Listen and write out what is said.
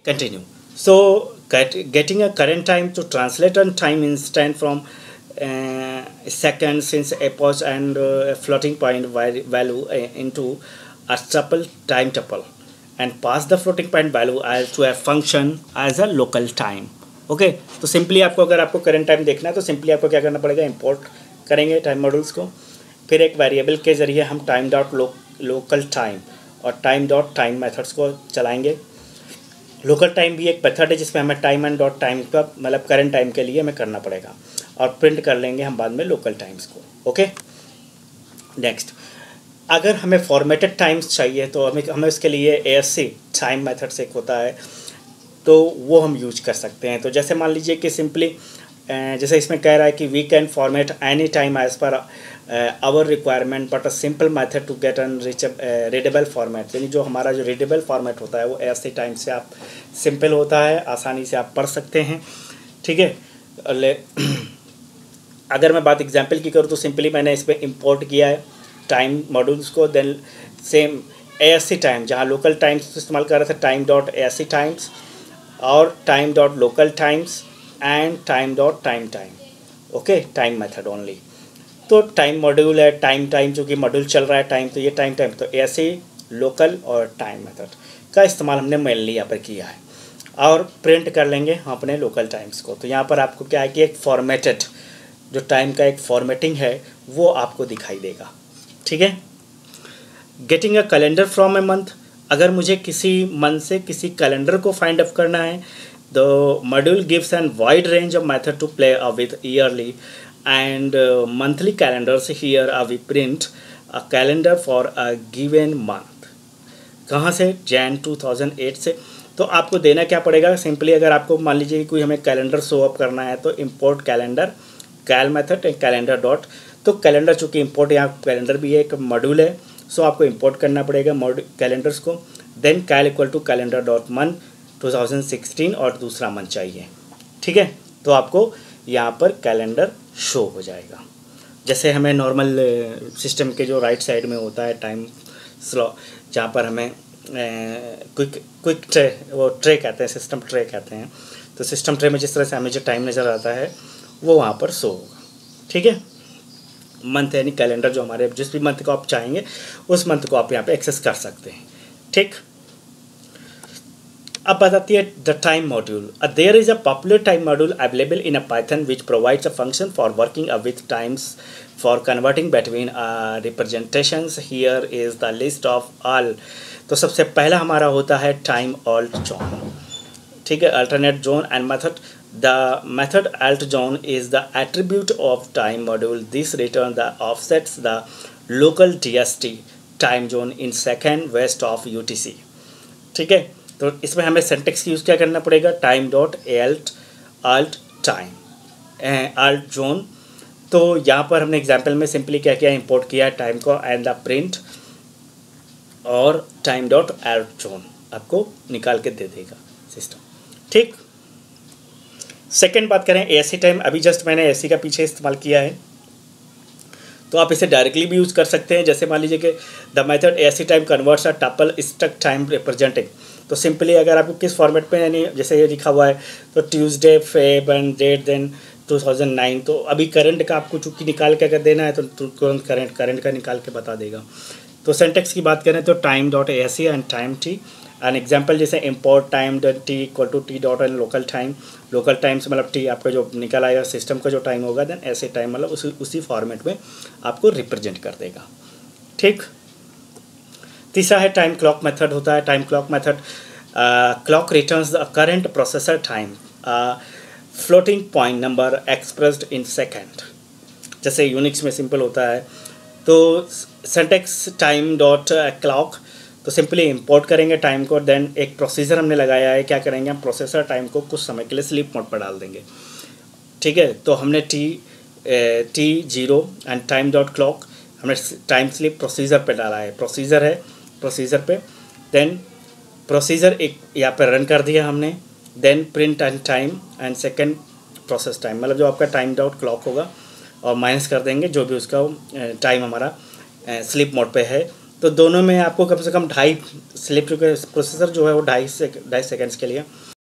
continue. So getting a current time to translate on time instant from seconds since epoch and floating point value into a tuple time tuple and pass the floating point value as to a function as a local time. Okay तो simply आपको अगर आपको current time देखना है तो simply आपको क्या करना पड़ेगा, इंपोर्ट करेंगे टाइम मॉड्यूल्स को, फिर एक वेरिएबल के ज़रिए हम टाइम डॉट लोकल टाइम और टाइम डॉट टाइम मेथड्स को चलाएंगे। लोकल टाइम भी एक मेथड है जिसमें हमें टाइम एंड डॉट टाइम का मतलब करंट टाइम के लिए हमें करना पड़ेगा और प्रिंट कर लेंगे हम बाद में लोकल टाइम्स को। ओके नेक्स्ट, अगर हमें फॉर्मेटेड टाइम्स चाहिए तो हमें उसके लिए ASC टाइम मेथड से एक होता है तो वो हम यूज कर सकते हैं। तो जैसे मान लीजिए कि सिंपली जैसे इसमें कह रहा है कि we can format any time as per our requirement but a simple method to get an readable format, यानी जो हमारा जो रीडेबल फॉर्मेट होता है वो ASC टाइम से आप सिंपल होता है, आसानी से आप पढ़ सकते हैं। ठीक है, अगर मैं बात एग्जांपल की करूँ तो सिंपली मैंने इसमें इंपोर्ट किया है टाइम मॉड्यूल्स को, देन सेम ASC टाइम जहाँ लोकल टाइम्स इस्तेमाल कर रहे थे टाइम डॉट ASC टाइम्स और time dot local times and time dot time time. Okay time method only. तो टाइम मॉड्यूल है, टाइम चूँकि मॉड्यूल चल रहा है टाइम, तो ये टाइम तो ASC लोकल और टाइम मेथड का इस्तेमाल हमने मेनली यहाँ पर किया है और प्रिंट कर लेंगे हम अपने लोकल टाइम्स को। तो यहाँ पर आपको क्या है कि एक फॉर्मेटेड जो टाइम का एक फॉर्मेटिंग है वो आपको दिखाई देगा। ठीक है, getting a calendar from a month, अगर मुझे किसी मंथ से किसी कैलेंडर को फाइंड अप करना है the module gives an wide range of method to play with yearly and monthly calendars. Here we print a calendar for a given month. कहाँ से? जैन 2008 से। तो आपको देना क्या पड़ेगा, सिंपली अगर आपको मान लीजिए कि कोई हमें कैलेंडर शो अप करना है तो इंपोर्ट कैलेंडर कैल मेथड कैलेंडर डॉट, तो कैलेंडर चूँकि इंपोर्ट यहाँ कैलेंडर भी एक मॉड्यूल है सो आपको इंपोर्ट करना पड़ेगा कैलेंडर्स को। Then cal equal to calendar dot month 2016 और दूसरा मंथ चाहिए। ठीक है, तो आपको यहाँ पर कैलेंडर शो हो जाएगा जैसे हमें नॉर्मल सिस्टम के जो राइट साइड में होता है टाइम स्लॉ, जहाँ पर हमें क्विक ट्रे वो ट्रे कहते हैं, सिस्टम ट्रे कहते हैं। तो सिस्टम ट्रे में जिस तरह से हमें जो टाइम नज़र आता है वो वहाँ पर शो होगा। ठीक है, मंथ यानी कैलेंडर जो हमारे जिस भी मंथ को आप चाहेंगे उस मंथ को आप यहाँ पे एक्सेस कर सकते हैं। ठीक, अब बताती है the time module. There is a popular time module available in a Python which provides a function for working with times for converting between representations. Here is the list of all. तो सबसे पहला हमारा होता है time alt zone. ठीक है, alternate zone and method. The method alt zone is the attribute of time module. This return the offsets the local DST time zone in second west of UTC. ठीक है, तो इसमें हमें syntax use क्या करना पड़ेगा, time dot alt time alt zone. तो यहाँ पर हमने एग्जाम्पल में सिंपली क्या किया, इंपोर्ट किया टाइम को एंड द प्रिंट और टाइम डॉट alt जोन आपको निकाल के दे देगा सिस्टम। ठीक, सेकेंड बात करें ASC टाइम। अभी जस्ट मैंने ASC का पीछे इस्तेमाल किया है तो आप इसे डायरेक्टली भी यूज़ कर सकते हैं। जैसे मान लीजिए कि the method ASC time converts a tuple struct time representing. तो सिंपली अगर आपको किस फॉर्मेट में, यानी जैसे ये लिखा हुआ है तो Tuesday Feb and date then 2009, तो अभी करंट का आपको चूँकि निकाल के अगर देना है तो तुरंत करंट का निकाल के बता देगा। तो सिंटेक्स की बात करें तो time dot ASC and time T. An example जैसे import time dot T equal to T dot and local time. Local time से मतलब टी आपका जो निकल आएगा सिस्टम का जो टाइम होगा, देन ऐसे टाइम मतलब उसी फॉर्मेट में आपको रिप्रेजेंट कर देगा। ठीक, तीसरा है टाइम क्लॉक मेथड होता है। Time clock method clock returns the current processor time floating point number expressed in second. जैसे यूनिक्स में सिंपल होता है तो सिंटेक्स टाइम डॉट क्लॉक, तो सिंपली इंपोर्ट करेंगे टाइम को, देन एक प्रोसीजर हमने लगाया है, क्या करेंगे हम प्रोसेसर टाइम को कुछ समय के लिए स्लीप मोड पर डाल देंगे। ठीक है, तो हमने T zero and time dot clock हमने टाइम स्लीप प्रोसीजर पे डाला है, प्रोसीजर पे देन प्रोसीजर एक यहाँ पर रन कर दिया हमने, then print and time and second process time, मतलब जो आपका टाइम डॉट क्लॉक होगा और माइनस कर देंगे जो भी उसका टाइम हमारा स्लीप मोड पे है तो दोनों में आपको कम से कम 2.5 स्लीप प्रोसेसर जो है वो 2.5 सेकेंड्स के लिए